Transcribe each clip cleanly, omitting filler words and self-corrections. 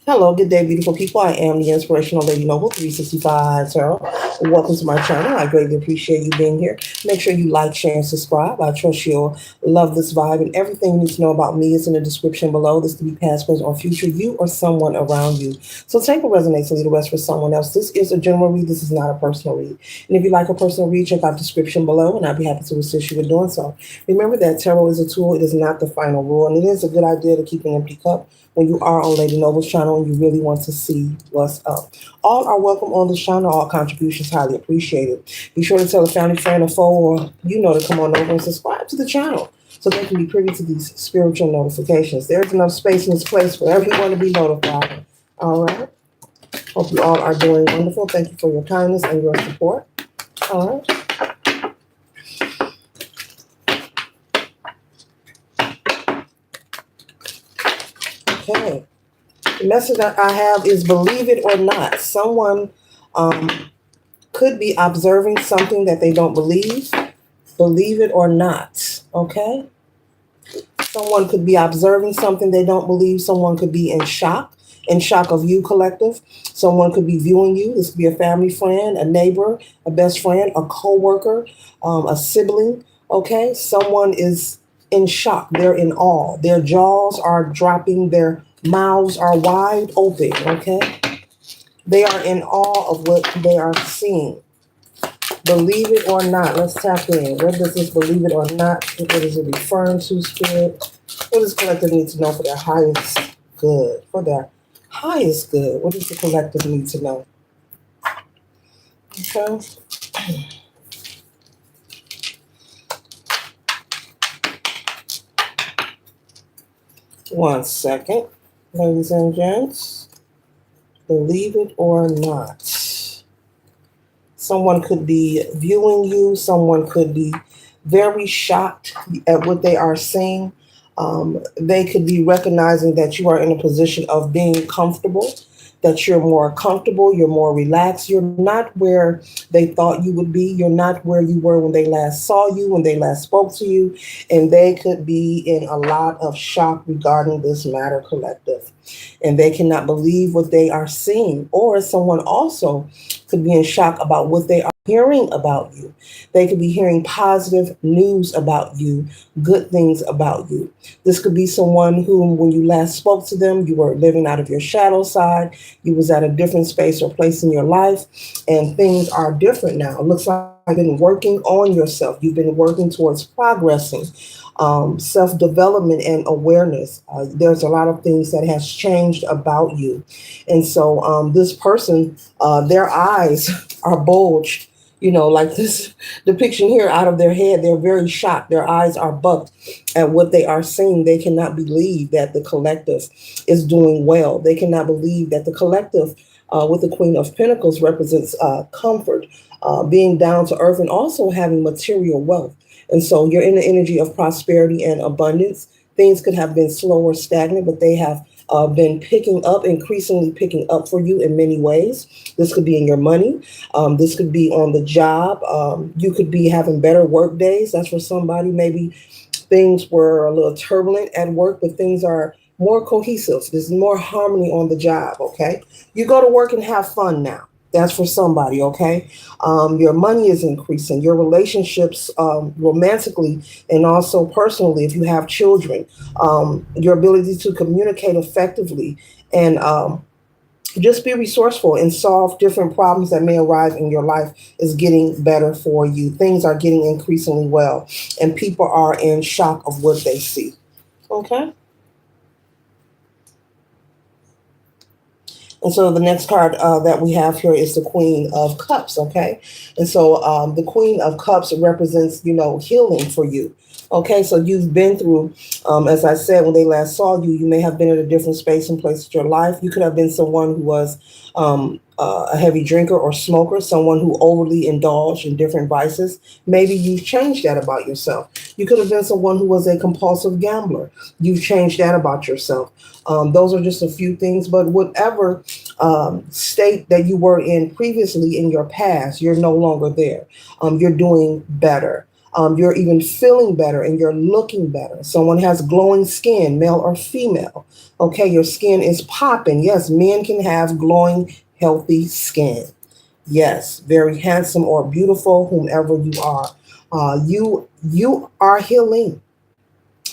Hello, good day, beautiful people. I am the Inspirational Lady Noble 365 Tarot. Welcome to my channel. I greatly appreciate you being here. Make sure you like, share, and subscribe. I trust you'll love this vibe, and everything you need to know about me is in the description below. This could be past, present, or future, you or someone around you. So take what resonates and leave the rest for someone else. This is a general read. This is not a personal read. And if you like a personal read, check out the description below, and I'd be happy to assist you with doing so. Remember that tarot is a tool. It is not the final rule, and it is a good idea to keep an empty cup when you are on Lady Noble's channel and you really want to see what's up. All are welcome on this channel. All contributions highly appreciated. Be sure to tell a family, friend, or foe, or to come on over and subscribe to the channel so they can be privy to these spiritual notifications. There's enough space in this place for everyone to be notified. All right. Hope you all are doing wonderful. Thank you for your kindness and your support. All right. Okay. The message that I have is believe it or not. Someone could be observing something that they don't believe. Believe it or not. Okay? Someone could be observing something they don't believe. Someone could be in shock of you, collective. Someone could be viewing you. This could be a family friend, a neighbor, a best friend, a co-worker, a sibling. Okay? Someone is in shock. They're in awe. Their jaws are dropping. Their mouths are wide open. Okay? They are in awe of what they are seeing. Believe it or not. Let's tap in. What does this believe it or not? What is it referring to, Spirit? What does collective need to know for their highest good? For their highest good. What does the collective need to know? Okay. One second, ladies and gents. Believe it or not. Someone could be viewing you. Someone could be very shocked at what they are seeing. They could be recognizing that you are in a position of being comfortable, that you're more comfortable, you're more relaxed. You're not where they thought you would be. You're not where you were when they last saw you, when they last spoke to you. And they could be in a lot of shock regarding this matter, collective. And they cannot believe what they are seeing. Or someone also could be in shock about what they are hearing about you. They could be hearing positive news about you, good things about you. This could be someone who, when you last spoke to them, you were living out of your shadow side. You was at a different space or place in your life, and things are different now. It looks like you've been working on yourself. You've been working towards progressing, self-development and awareness. There's a lot of things that has changed about you. And so this person, their eyes are bulged, like this depiction here out of their head. They're very shocked. Their eyes are bucked at what they are seeing. They cannot believe that the collective is doing well. They cannot believe that the collective with the Queen of Pentacles represents comfort, being down to earth, and also having material wealth. And so you're in the energy of prosperity and abundance. Things could have been slow or stagnant, but they have been picking up, increasingly picking up for you in many ways. This could be in your money. This could be on the job. You could be having better work days. That's for somebody. Maybe things were a little turbulent at work, but things are more cohesive. There's more harmony on the job, okay? You go to work and have fun now. That's for somebody, okay? Your money is increasing. Your relationships romantically and also personally, if you have children, your ability to communicate effectively and just be resourceful and solve different problems that may arise in your life is getting better for you. Things are getting increasingly well, and people are in shock of what they see, okay? And so the next card that we have here is the Queen of Cups, okay? And so the Queen of Cups represents, healing for you. Okay, so you've been through, as I said, when they last saw you, you may have been in a different space and place in your life. You could have been someone who was a heavy drinker or smoker, someone who overly indulged in different vices. Maybe you've changed that about yourself. You could have been someone who was a compulsive gambler. You've changed that about yourself. Those are just a few things, but whatever state that you were in previously in your past, you're no longer there. You're doing better. You're even feeling better and you're looking better. Someone has glowing skin, male or female. Okay, your skin is popping. Yes, men can have glowing, healthy skin. Yes, very handsome or beautiful, whomever you are. You are healing.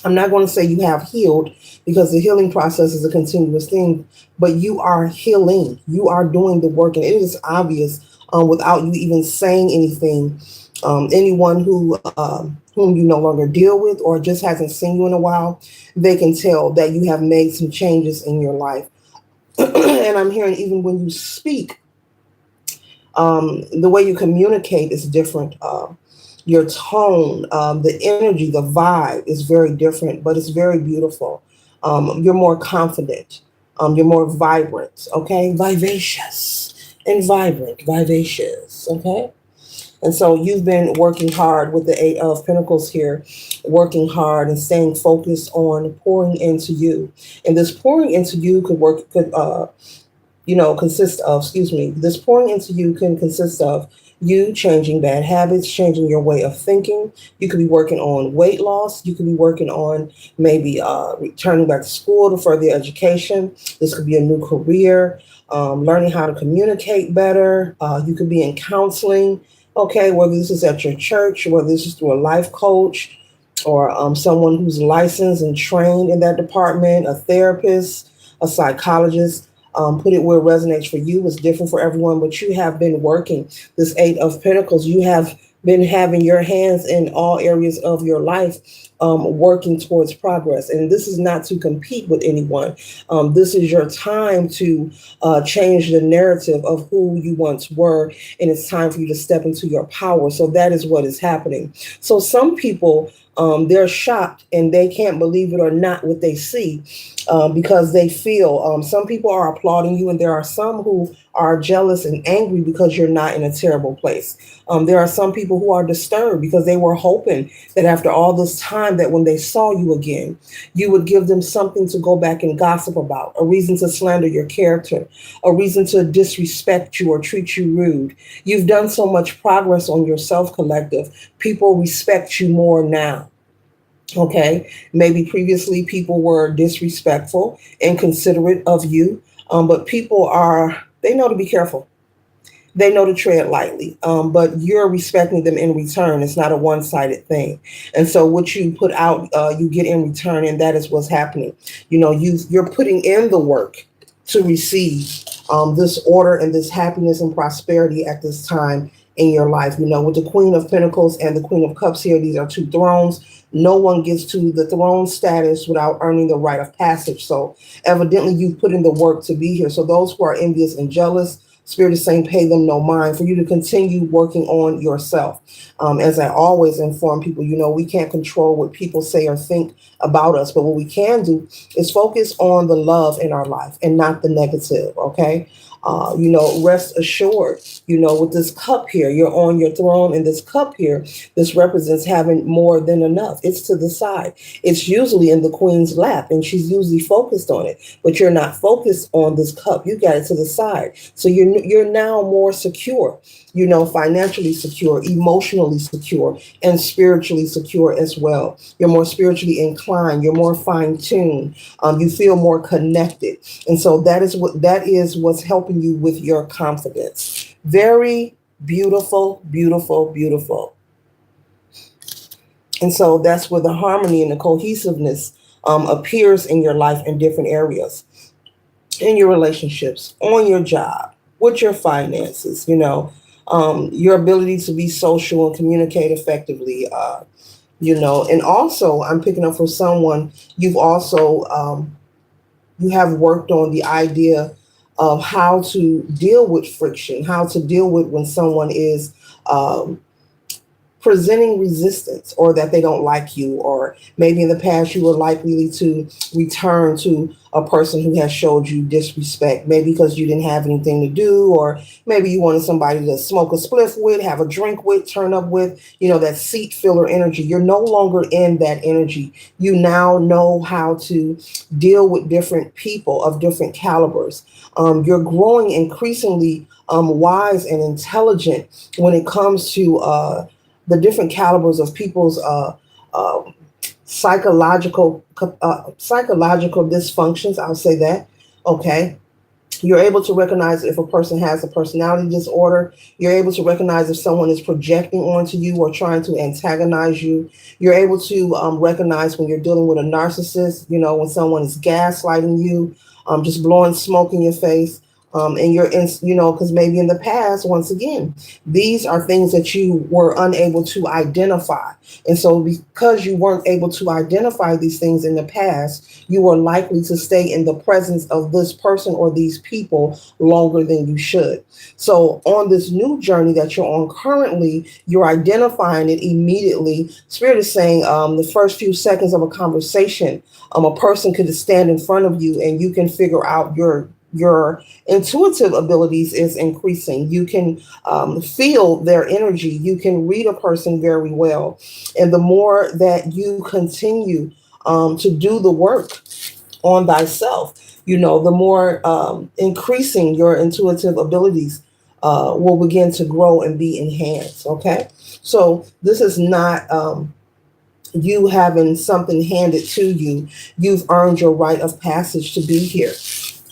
I'm not going to say you have healed because the healing process is a continuous thing, but you are healing. You are doing the work, and it is obvious without you even saying anything. Anyone whom you no longer deal with or just hasn't seen you in a while, they can tell that you have made some changes in your life. And I'm hearing even when you speak, the way you communicate is different. Your tone, the energy, the vibe is very different, but it's very beautiful. You're more confident. You're more vibrant. Okay, vivacious and vibrant, vivacious. Okay. And so you've been working hard with the Eight of Pentacles here, working hard and staying focused on pouring into you. And this pouring into you could consist of, excuse me, this pouring into you can consist of you changing bad habits, changing your way of thinking. You could be working on weight loss. You could be working on maybe returning back to school to further your education. This could be a new career, learning how to communicate better. You could be in counseling, okay, whether this is at your church, whether this is through a life coach or someone who's licensed and trained in that department, a therapist, a psychologist. Put it where it resonates for you. It's different for everyone, but you have been working this Eight of Pentacles. You have been having your hands in all areas of your life, working towards progress. And this is not to compete with anyone. This is your time to change the narrative of who you once were, and it's time for you to step into your power. So that is what is happening. So some people, they're shocked and they can't believe it or not what they see, because they feel some people are applauding you, and there are some who are jealous and angry because you're not in a terrible place. There are some people who are disturbed because they were hoping that after all this time, that when they saw you again, you would give them something to go back and gossip about, a reason to slander your character, a reason to disrespect you or treat you rude. You've done so much progress on yourself, collective. People respect you more now. Okay, maybe previously people were disrespectful, inconsiderate of you, but people they know to be careful. They know to tread lightly, but you're respecting them in return. It's not a one-sided thing. And so what you put out, you get in return, and that is what's happening. You're putting in the work to receive this order and this happiness and prosperity at this time in your life. With the Queen of Pentacles and the Queen of Cups here, these are two thrones. No one gets to the throne status without earning the rite of passage. So evidently you've put in the work to be here. So those who are envious and jealous, Spirit is saying, pay them no mind, for you to continue working on yourself. As I always inform people, we can't control what people say or think about us, but what we can do is focus on the love in our life and not the negative, okay? Rest assured, with this cup here, you're on your throne, and this cup here, this represents having more than enough. It's to the side. It's usually in the queen's lap, and she's usually focused on it, but you're not focused on this cup. You got it to the side. So you're now more secure, financially secure, emotionally secure, and spiritually secure as well. You're more spiritually inclined. You're more fine-tuned. You feel more connected. And so that is what's helping you with your confidence. Very beautiful, beautiful, beautiful. And so that's where the harmony and the cohesiveness appears in your life in different areas, in your relationships, on your job, with your finances, your ability to be social and communicate effectively, and also I'm picking up for someone, you have worked on the idea of how to deal with friction, how to deal with when someone is um, presenting resistance, or that they don't like you, or maybe in the past you were likely to return to a person who has showed you disrespect, maybe because you didn't have anything to do, or maybe you wanted somebody to smoke a spliff with, have a drink with, turn up with, that seat filler energy. You're no longer in that energy. You now know how to deal with different people of different calibers. You're growing increasingly wise and intelligent when it comes to the different calibers of people's uh, psychological dysfunctions. I'll say that. Okay, you're able to recognize if a person has a personality disorder. You're able to recognize if someone is projecting onto you or trying to antagonize you. You're able to recognize when you're dealing with a narcissist, when someone is gaslighting you, just blowing smoke in your face. And you're in, because maybe in the past, once again, these are things that you were unable to identify. And so, because you weren't able to identify these things in the past, you are likely to stay in the presence of this person or these people longer than you should. So, on this new journey that you're on currently, you're identifying it immediately. Spirit is saying the first few seconds of a conversation, a person could stand in front of you and you can figure out your intuitive abilities is increasing. You can feel their energy. You can read a person very well. And the more that you continue to do the work on thyself, the more increasing your intuitive abilities will begin to grow and be enhanced. Okay. So this is not you having something handed to you. You've earned your rite of passage to be here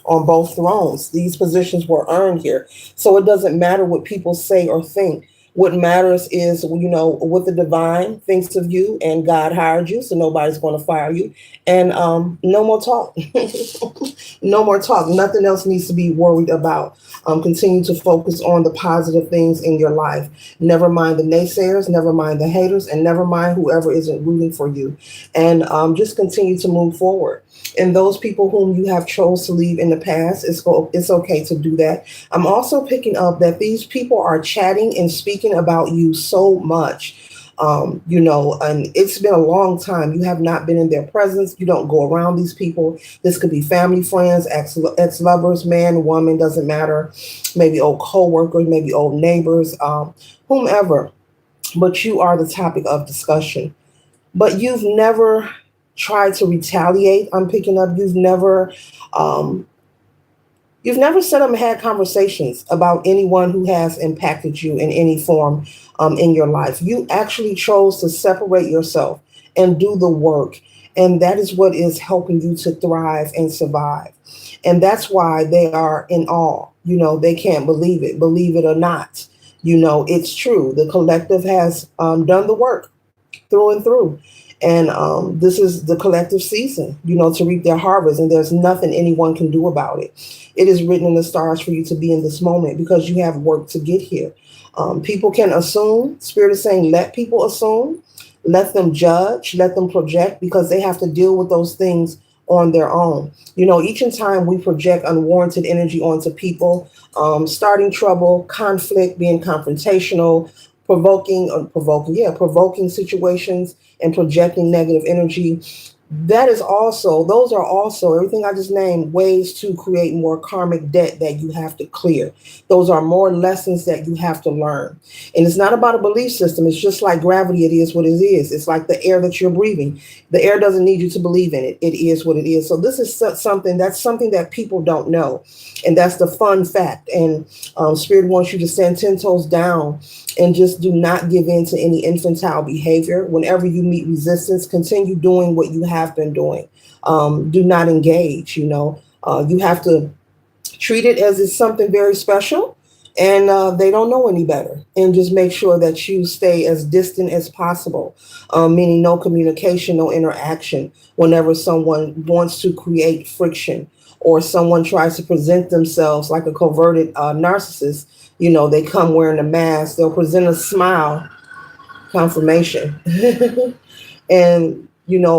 on both thrones. These positions were earned here. So it doesn't matter what people say or think. What matters is, what the divine thinks of you, and God hired you, so nobody's going to fire you. And no more talk. No more talk. Nothing else needs to be worried about. Continue to focus on the positive things in your life. Never mind the naysayers, never mind the haters, and never mind whoever isn't rooting for you. And just continue to move forward. And those people whom you have chose to leave in the past, it's okay to do that. I'm also picking up that these people are chatting and speaking about you so much. And it's been a long time. You have not been in their presence. You don't go around these people. This could be family, friends, ex-lovers, man, woman, doesn't matter. Maybe old co-workers, maybe old neighbors, whomever. But you are the topic of discussion. But you've never tried to retaliate. I'm picking up. Um, You've never sat up and had conversations about anyone who has impacted you in any form in your life. You actually chose to separate yourself and do the work. And that is what is helping you to thrive and survive. And that's why they are in awe. They can't believe it or not. It's true. The collective has done the work through and through. And this is the collective season, to reap their harvest. And there's nothing anyone can do about it. It is written in the stars for you to be in this moment because you have work to get here. People can assume. Spirit is saying, let people assume, let them judge, let them project, because they have to deal with those things on their own. Each and time we project unwarranted energy onto people, starting trouble, conflict, being confrontational, provoking situations and projecting negative energy. Those are also everything I just named, ways to create more karmic debt that you have to clear. Those are more lessons that you have to learn. And it's not about a belief system. It's just like gravity. It is what it is. It's like the air that you're breathing. The air doesn't need you to believe in it. It is what it is. So this is something that people don't know. And that's the fun fact. And Spirit wants you to stand 10 toes down and just do not give in to any infantile behavior. Whenever you meet resistance, continue doing what you have been doing. Do not engage. You have to treat it as it's something very special, and they don't know any better. And just make sure that you stay as distant as possible, meaning no communication, no interaction whenever someone wants to create friction or someone tries to present themselves like a coverted narcissist. They come wearing a mask, they'll present a smile, confirmation. And,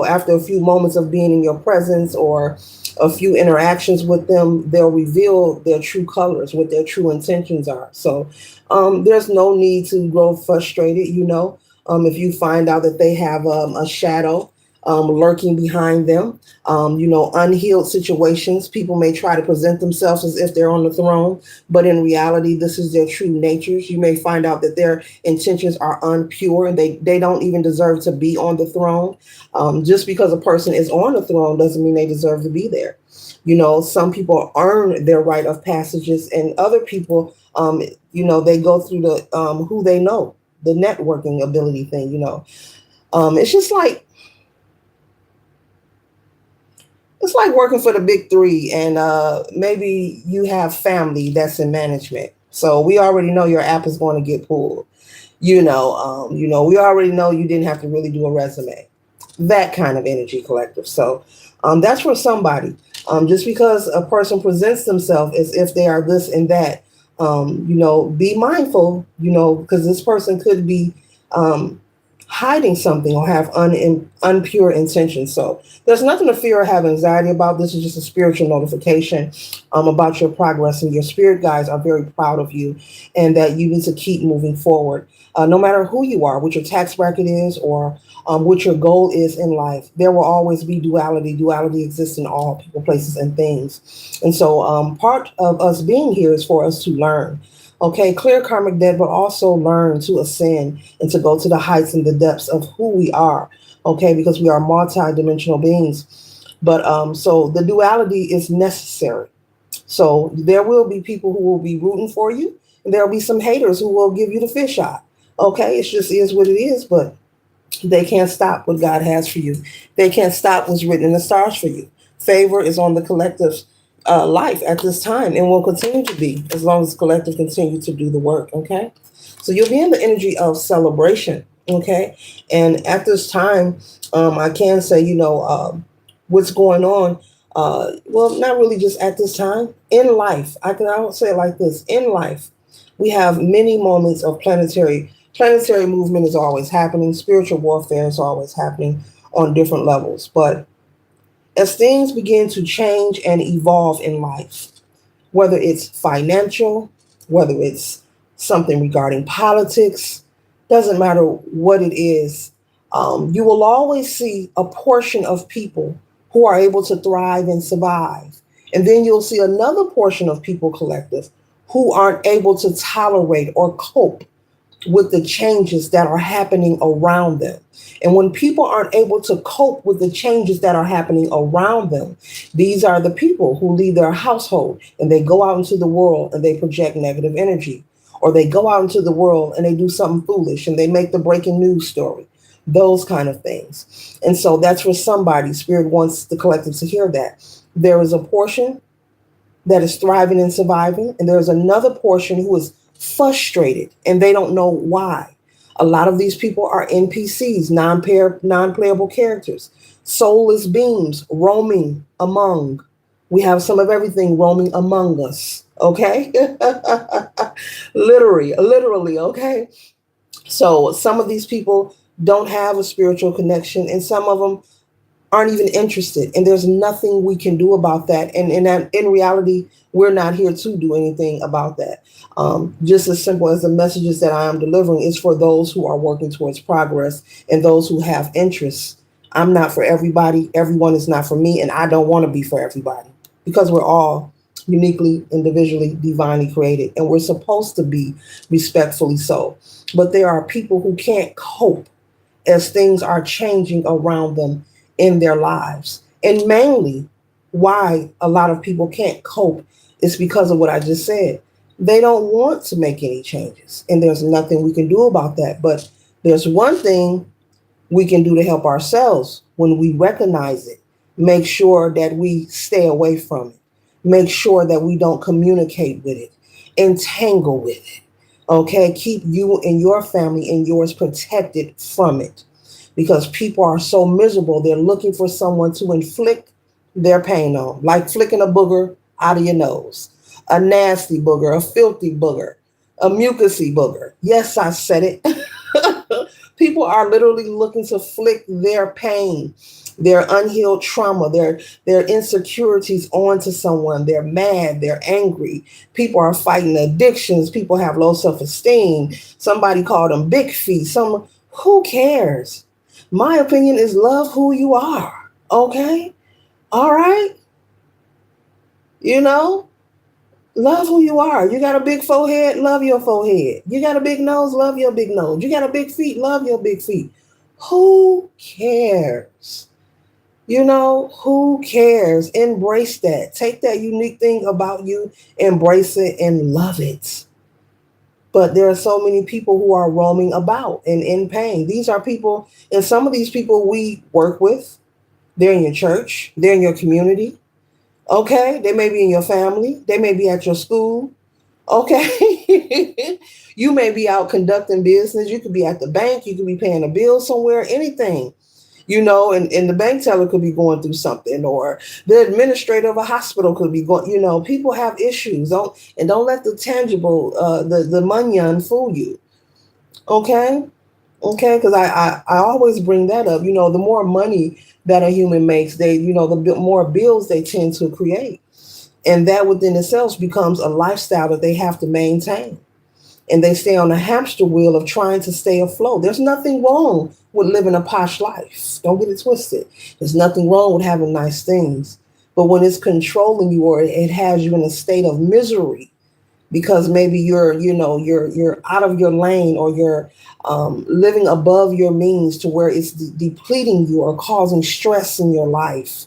after a few moments of being in your presence or a few interactions with them, they'll reveal their true colors, what their true intentions are. So there's no need to grow frustrated, if you find out that they have a shadow lurking behind them. Unhealed situations. People may try to present themselves as if they're on the throne, but in reality, this is their true natures. You may find out that their intentions are unpure and they don't even deserve to be on the throne. Just because a person is on the throne doesn't mean they deserve to be there. Some people earn their rite of passages, and other people, they go through the who they know. the networking ability thing, it's just like it's like working for the big three, and maybe you have family that's in management. So we already know your app is going to get pulled. We already know you didn't have to really do a resume. That kind of energy collective. So that's for somebody. Just because a person presents themselves as if they are this and that, be mindful, because this person could be um, hiding something or have unpure intentions. So there's nothing to fear or have anxiety about. This is just a spiritual notification about your progress, and your spirit guides are very proud of you, and that you need to keep moving forward. No matter who you are, what your tax bracket is, or what your goal is in life, there will always be duality. Duality exists in all people, places, and things. And so part of us being here is for us to learn. Okay, clear karmic debt, but also learn to ascend and to go to the heights and the depths of who we are. Okay, because we are multi-dimensional beings. But so the duality is necessary. So there will be people who will be rooting for you, and there'll be some haters who will give you the fish eye. Okay, it just is what it is, but they can't stop what God has for you. They can't stop what's written in the stars for you. Favor is on the collective's life at this time, and will continue to be as long as the collective continue to do the work. Okay, so you'll be in the energy of celebration. Okay, and at this time, I can say, what's going on. Well, not really just at this time in life. I would say it like this: in life, we have many moments of planetary movement is always happening. Spiritual warfare is always happening on different levels. But as things begin to change and evolve in life, whether it's financial, whether it's something regarding politics, doesn't matter what it is, you will always see a portion of people who are able to thrive and survive. And then you'll see another portion of people collective who aren't able to tolerate or cope with the changes that are happening around them. And when people aren't able to cope with the changes that are happening around them, these are the people who leave their household and they go out into the world and they project negative energy. Or they go out into the world and they do something foolish and they make the breaking news story, those kind of things. And so that's for somebody. Spirit wants the collective to hear that. There is a portion that is thriving and surviving, and there's another portion who is frustrated and they don't know why. A lot of these people are NPCs, non-playable characters, soulless beings roaming among. We have some of everything roaming among us. Okay, literally. Okay, so some of these people don't have a spiritual connection, and some of them aren't even interested, and there's nothing we can do about that. And in reality, we're not here to do anything about that. Just as simple as the messages that I am delivering is for those who are working towards progress and those who have interests. I'm not for everybody. Everyone is not for me, and I don't want to be for everybody, because we're all uniquely, individually, divinely created, and we're supposed to be respectfully so. But there are people who can't cope as things are changing around them in their lives. And mainly, why a lot of people can't cope is because of what I just said. They don't want to make any changes, and there's nothing we can do about that. But there's one thing we can do to help ourselves when we recognize it. Make sure that we stay away from it. Make sure that we don't communicate with it, entangle with it. Okay, keep you and your family and yours protected from it, because people are so miserable. They're looking for someone to inflict their pain on, like flicking a booger out of your nose, a nasty booger, a filthy booger, a mucusy booger. Yes, I said it. People are literally looking to flick their pain, their unhealed trauma, their insecurities onto someone. They're mad, they're angry. People are fighting addictions. People have low self-esteem. Somebody called them big feet. Who cares? My opinion is love who you are. Okay? All right? You know, love who you are. You got a big forehead, love your forehead. You got a big nose, love your big nose. You got a big feet, love your big feet. Who cares? Who cares? Embrace that. Take that unique thing about you, embrace it, and love it. But there are so many people who are roaming about and in pain. These are people, and some of these people we work with, they're in your church, they're in your community. Okay, they may be in your family, they may be at your school. Okay, you may be out conducting business, you could be at the bank, you could be paying a bill somewhere, anything. And the bank teller could be going through something, or the administrator of a hospital could be going. People have issues. Don't let the tangible, the munyan fool you. Okay, okay, because I always bring that up. The more money that a human makes, the more bills they tend to create, and that within itself becomes a lifestyle that they have to maintain, and they stay on a hamster wheel of trying to stay afloat. There's nothing wrong with living a posh life. Don't get it twisted. There's nothing wrong with having nice things. But when it's controlling you, or it has you in a state of misery because maybe you're out of your lane, or you're living above your means to where it's depleting you or causing stress in your life,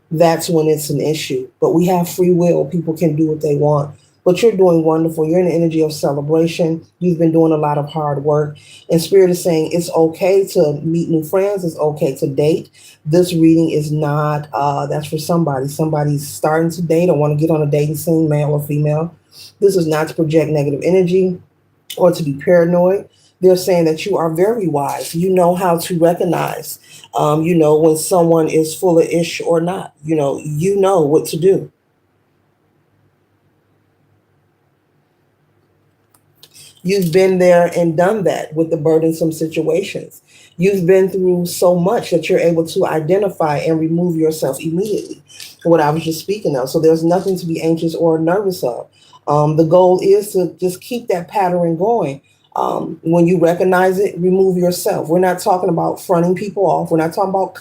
that's when it's an issue. But we have free will. People can do what they want. But you're doing wonderful. You're in the energy of celebration. You've been doing a lot of hard work. And Spirit is saying it's okay to meet new friends. It's okay to date. This reading is not, that's for somebody. Somebody's starting to date or want to get on a dating scene, male or female. This is not to project negative energy or to be paranoid. They're saying that you are very wise. You know how to recognize, when someone is full of ish or not. You know what to do. You've been there and done that with the burdensome situations. You've been through so much that you're able to identify and remove yourself immediately. What I was just speaking of. So there's nothing to be anxious or nervous of. The goal is to just keep that pattern going. When you recognize it, remove yourself. We're not talking about fronting people off. We're not talking about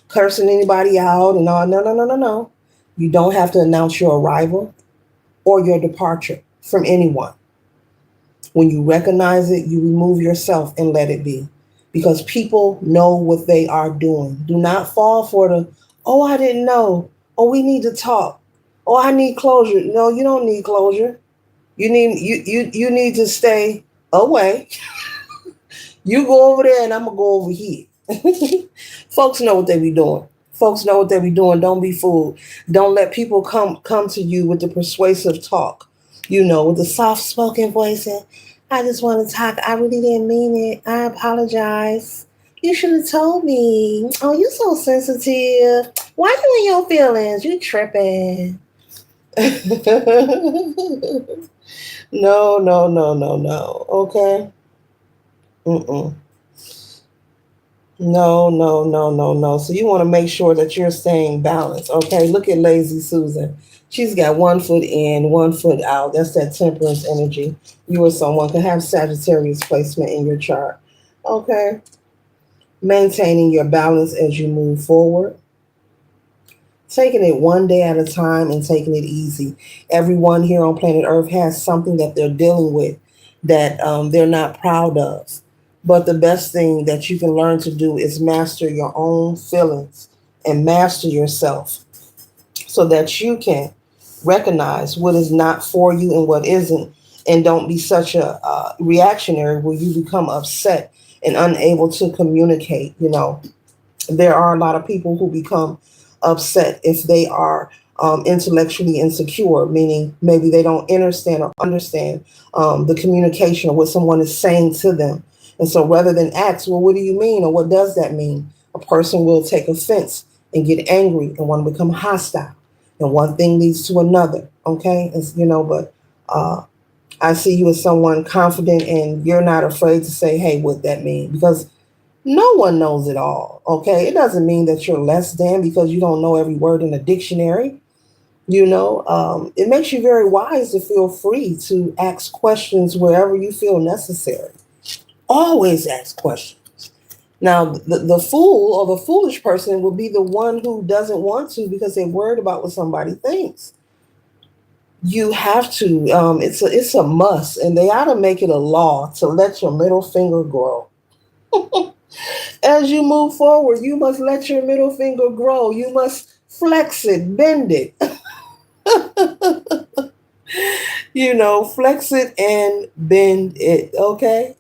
cursing anybody out and all. No, no, no, no, no. You don't have to announce your arrival or your departure from anyone. When you recognize it, you remove yourself and let it be. Because people know what they are doing. Do not fall for the, oh, I didn't know. Oh, we need to talk. Oh, I need closure. No, you don't need closure. You need to stay away. You go over there and I'm gonna go over here. Folks know what they be doing. Folks know what they be doing. Don't be fooled. Don't let people come to you with the persuasive talk, with the soft spoken voice. And I just want to talk. I really didn't mean it. I apologize. You should have told me. Oh, you so sensitive. Why you in your feelings? You tripping. No, no, no, no, no. Okay. Mm-mm. No, no, no, no, no. So you want to make sure that you're staying balanced. Okay. Look at lazy Susan. She's got 1 foot in, 1 foot out. That's that temperance energy. You or someone can have Sagittarius placement in your chart. Okay. Maintaining your balance as you move forward. Taking it one day at a time and taking it easy. Everyone here on planet Earth has something that they're dealing with that they're not proud of. But the best thing that you can learn to do is master your own feelings and master yourself so that you can recognize what is not for you and what isn't. And don't be such a reactionary where you become upset and unable to communicate. There are a lot of people who become upset if they are intellectually insecure, meaning maybe they don't understand the communication or what someone is saying to them. And so rather than ask, well, what do you mean or what does that mean? A person will take offense and get angry and want to become hostile. And one thing leads to another. Okay. But I see you as someone confident and you're not afraid to say, hey, what that mean? Because no one knows it all. Okay. It doesn't mean that you're less than because you don't know every word in the dictionary. It makes you very wise to feel free to ask questions wherever you feel necessary. Always ask questions. Now, the fool or the foolish person will be the one who doesn't want to because they're worried about what somebody thinks. You have to. It's a must, and they ought to make it a law to let your middle finger grow. As you move forward, you must let your middle finger grow. You must flex it, bend it. Flex it and bend it, okay?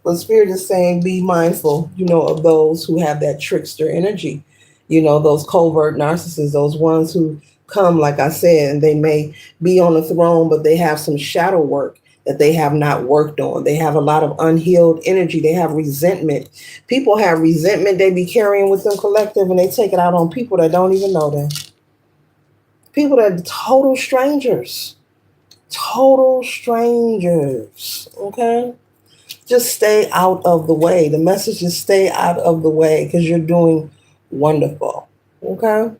But Spirit is saying be mindful, of those who have that trickster energy, those covert narcissists, those ones who come, like I said, and they may be on the throne, but they have some shadow work that they have not worked on. They have a lot of unhealed energy. They have resentment. People have resentment they be carrying with them collective, and they take it out on people that don't even know them. People that are total strangers. Total strangers. Okay? Just stay out of the way. The message is stay out of the way because you're doing wonderful. Okay?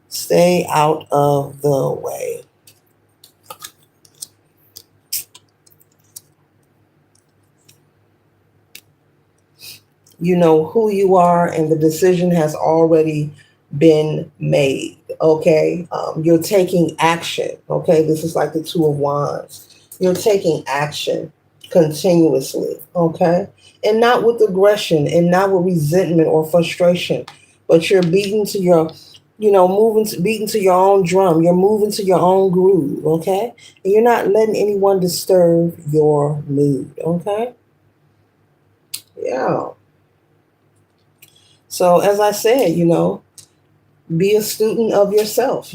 Stay out of the way. You know who you are, and the decision has already been made. Okay? You're taking action. Okay? This is like the Two of Wands. You're taking action continuously. Okay? And not with aggression and not with resentment or frustration, but you're beating to your beating to your own drum. You're moving to your own groove, okay? And you're not letting anyone disturb your mood, okay? Yeah. So as I said, be a student of yourself,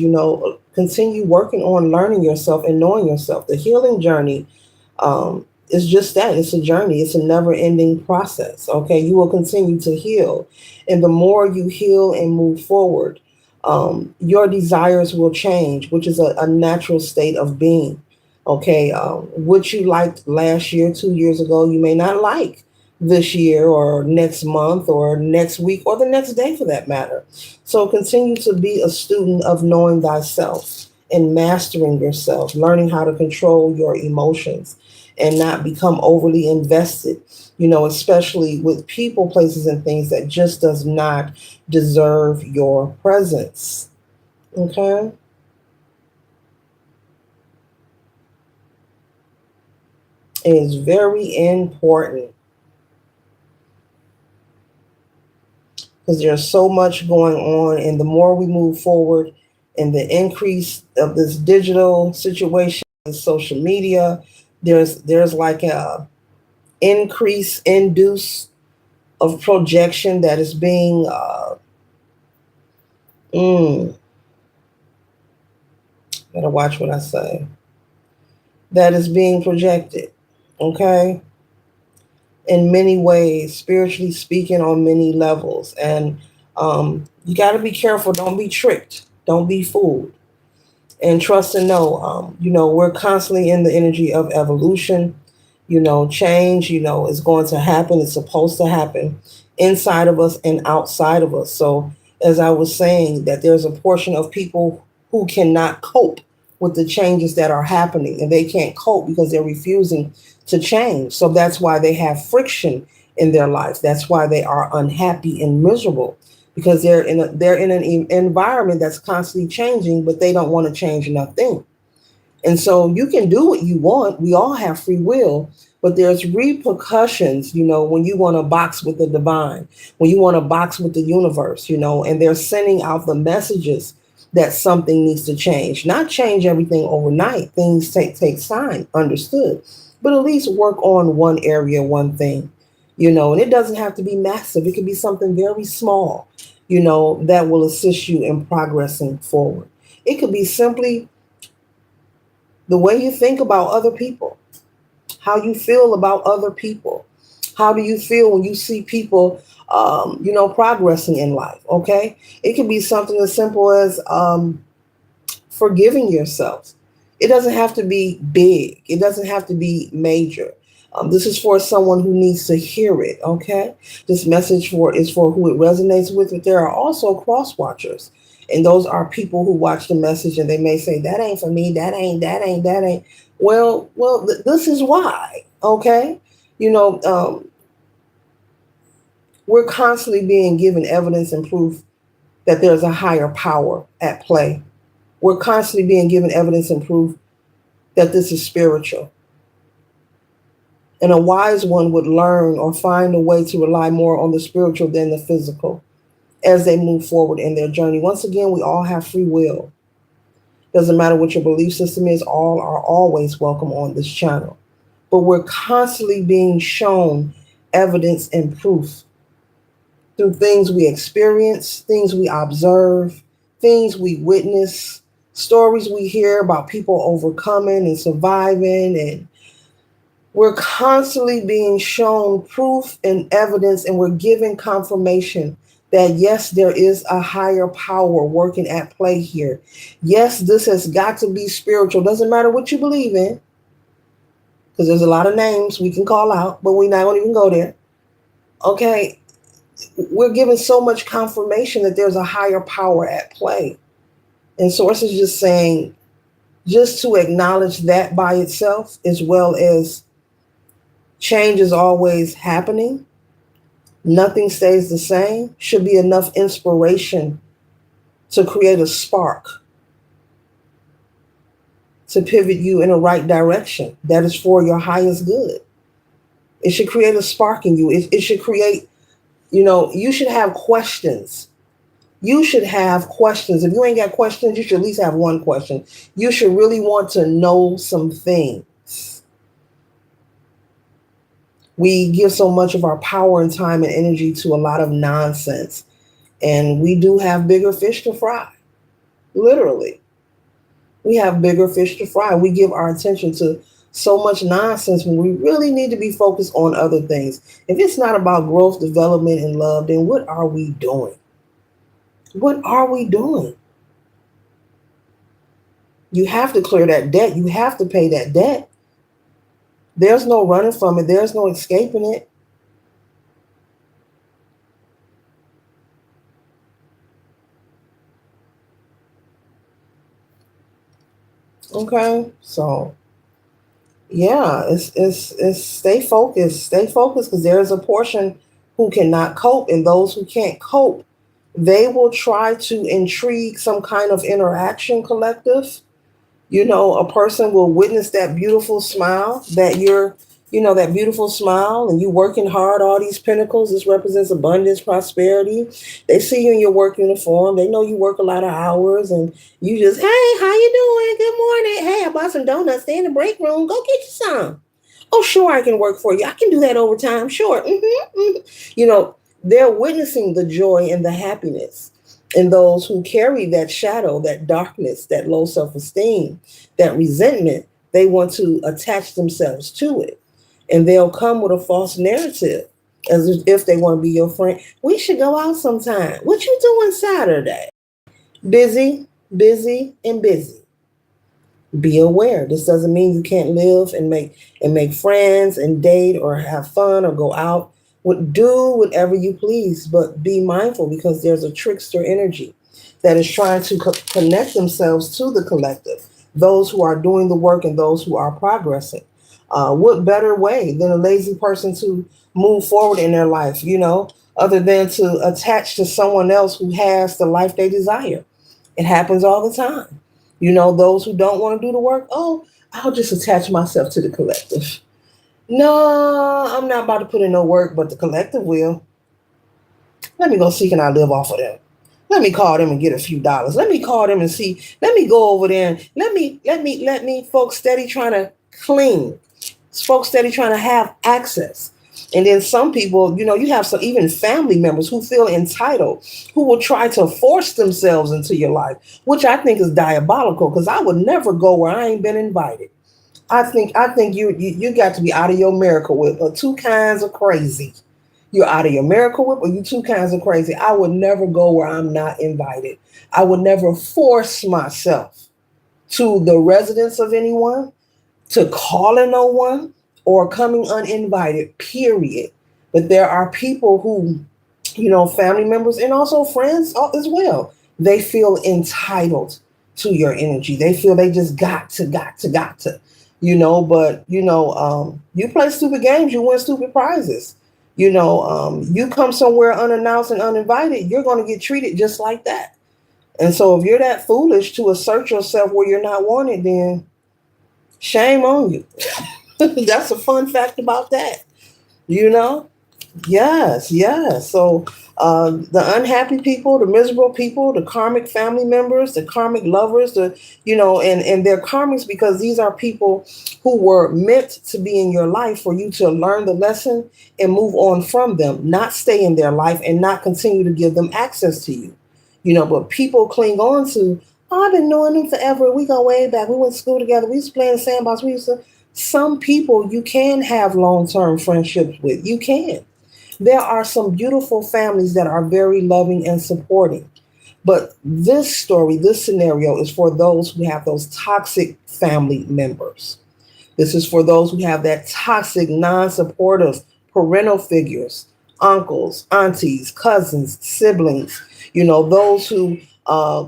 continue working on learning yourself and knowing yourself. The healing journey is just that. It's a journey. It's a never-ending process. Okay, you will continue to heal, and the more you heal and move forward, your desires will change, which is a natural state of being. Okay, what you liked last year, 2 years ago, you may not like this year or next month or next week or the next day for that matter. So continue to be a student of knowing thyself and mastering yourself, learning how to control your emotions and not become overly invested, especially with people, places, and things that just does not deserve your presence. Okay? It is very important because there's so much going on, and the more we move forward and the increase of this digital situation, social media, there's like a increase induce of projection that is being mm, gotta watch what I say, that is being projected, okay, in many ways, spiritually speaking, on many levels. And you got to be careful. Don't be tricked. Don't be fooled. And trust and know, we're constantly in the energy of evolution. Change, is going to happen. It's supposed to happen inside of us and outside of us. So, as I was saying, that there's a portion of people who cannot cope with the changes that are happening, and they can't cope because they're refusing to change. So that's why they have friction in their life. That's why they are unhappy and miserable, because they're in an environment that's constantly changing, but they don't want to change nothing. And so you can do what you want. We all have free will, but there's repercussions, when you want to box with the divine, when you want to box with the universe, and they're sending out the messages that something needs to change. Not change everything overnight. Things take time, understood. But at least work on one area, one thing, and it doesn't have to be massive. It could be something very small, that will assist you in progressing forward. It could be simply the way you think about other people, how you feel about other people. How do you feel when you see people, progressing in life? Okay. It could be something as simple as forgiving yourself. It doesn't have to be big. It doesn't have to be major. This is for someone who needs to hear it. Okay. This message is for who it resonates with. But there are also cross watchers. And those are people who watch the message and they may say, that ain't for me. That ain't. Well, this is why. Okay. You know, um, we're constantly being given evidence and proof that there's a higher power at play. We're constantly being given evidence and proof that this is spiritual. And a wise one would learn or find a way to rely more on the spiritual than the physical as they move forward in their journey. Once again, we all have free will. Doesn't matter what your belief system is, all are always welcome on this channel. But we're constantly being shown evidence and proof through things we experience, things we observe, things we witness, stories we hear about people overcoming and surviving. And we're constantly being shown proof and evidence, and we're given confirmation that yes, there is a higher power working at play here. Yes, this has got to be spiritual. Doesn't matter what you believe in, because there's a lot of names we can call out, but we're not going to even go there. Okay, we're given so much confirmation that there's a higher power at play. And Source is just saying, just to acknowledge that by itself, as well as change is always happening, nothing stays the same, should be enough inspiration to create a spark to pivot you in a right direction that is for your highest good. It should create a spark in you. It should create, you should have questions. You should have questions. If you ain't got questions, you should at least have one question. You should really want to know some things. We give so much of our power and time and energy to a lot of nonsense. And we do have bigger fish to fry. Literally. We have bigger fish to fry. We give our attention to so much nonsense when we really need to be focused on other things. If it's not about growth, development, and love, then what are we doing? What are we doing? You have to clear that debt. You have to pay that debt. There's no running from it. There's no escaping it. Okay, so yeah, it's stay focused. Stay focused, because there is a portion who cannot cope, and those who can't cope, they will try to intrigue some kind of interaction collective. A person will witness that beautiful smile that that beautiful smile, and you working hard, all these pinnacles. This represents abundance, prosperity. They see you in your work uniform. They know you work a lot of hours, and you just, hey, how you doing? Good morning. Hey, I bought some donuts. Stay in the break room. Go get you some. Oh, sure, I can work for you. I can do that overtime. Sure. They're witnessing the joy and the happiness. And those who carry that shadow, that darkness, that low self-esteem, that resentment, they want to attach themselves to it. And they'll come with a false narrative as if they want to be your friend. We should go out sometime. What you doing Saturday? Busy, busy, and busy. Be aware. This doesn't mean you can't live and make friends and date or have fun or go out. Do whatever you please, but be mindful, because there's a trickster energy that is trying to connect themselves to the collective, those who are doing the work and those who are progressing. What better way than a lazy person to move forward in their life, other than to attach to someone else who has the life they desire? It happens all the time. Those who don't want to do the work, oh, I'll just attach myself to the collective. No, I'm not about to put in no work, but the collective will. Let me go see, can I live off of them? Let me call them and get a few dollars. Let me call them and see. Let me go over there and let me folks steady trying to clean. Folks steady trying to have access. And then some people, you have some even family members who feel entitled, who will try to force themselves into your life, which I think is diabolical, because I would never go where I ain't been invited. I think you got to be out of your miracle whip, or two kinds of crazy. You're out of your miracle whip, or you two kinds of crazy. I would never go where I'm not invited. I would never force myself to the residence of anyone, to calling no one, or coming uninvited, period. But there are people who, family members and also friends as well, they feel entitled to your energy. They feel they just got to. But you play stupid games, you win stupid prizes. You come somewhere unannounced and uninvited, you're going to get treated just like that. And so if you're that foolish to assert yourself where you're not wanted, then shame on you. That's a fun fact about that. Yes. So The unhappy people, the miserable people, the karmic family members, the karmic lovers, and they're karmics because these are people who were meant to be in your life for you to learn the lesson and move on from them, not stay in their life and not continue to give them access to you. But people cling on to, oh, I've been knowing them forever. We go way back. We went to school together. We used to play in the sandbox. We used to. Some people you can have long term friendships with. You can. There are some beautiful families that are very loving and supporting. But this story, this scenario is for those who have those toxic family members. This is for those who have that toxic, non supportive parental figures, uncles, aunties, cousins, siblings, those who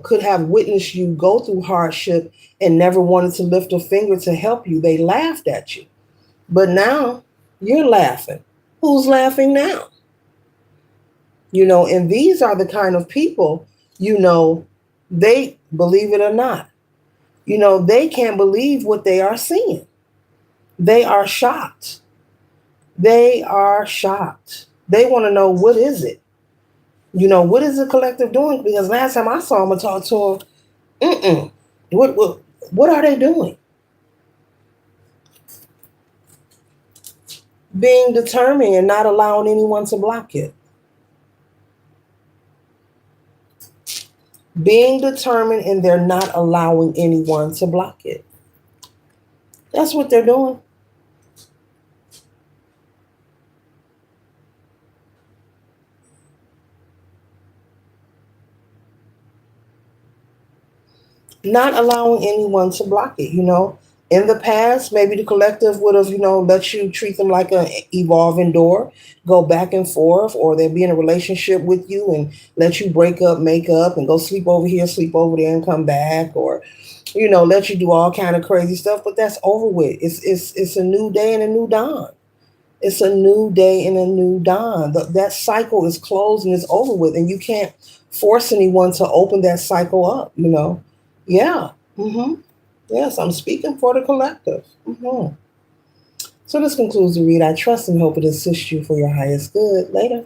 could have witnessed you go through hardship and never wanted to lift a finger to help you. They laughed at you. But now you're laughing. Who's laughing now? And these are the kind of people, they believe it or not, they can't believe what they are seeing. They are shocked. They are shocked. They want to know, what is it? What is the collective doing? Because last time I saw them and talked to them, what are they doing? Being determined and not allowing anyone to block it. Being determined and they're not allowing anyone to block it. That's what they're doing. Not allowing anyone to block it. In the past, maybe the collective would have, let you treat them like an evolving door, go back and forth, or they'd be in a relationship with you and let you break up, make up, and go sleep over here, sleep over there, and come back, or let you do all kind of crazy stuff. But that's over with. It's a new day and a new dawn. It's a new day and a new dawn. That cycle is closed and it's over with, and you can't force anyone to open that cycle up. Yeah. Yes, I'm speaking for the collective. So this concludes the read. I trust and hope it assists you for your highest good. Later.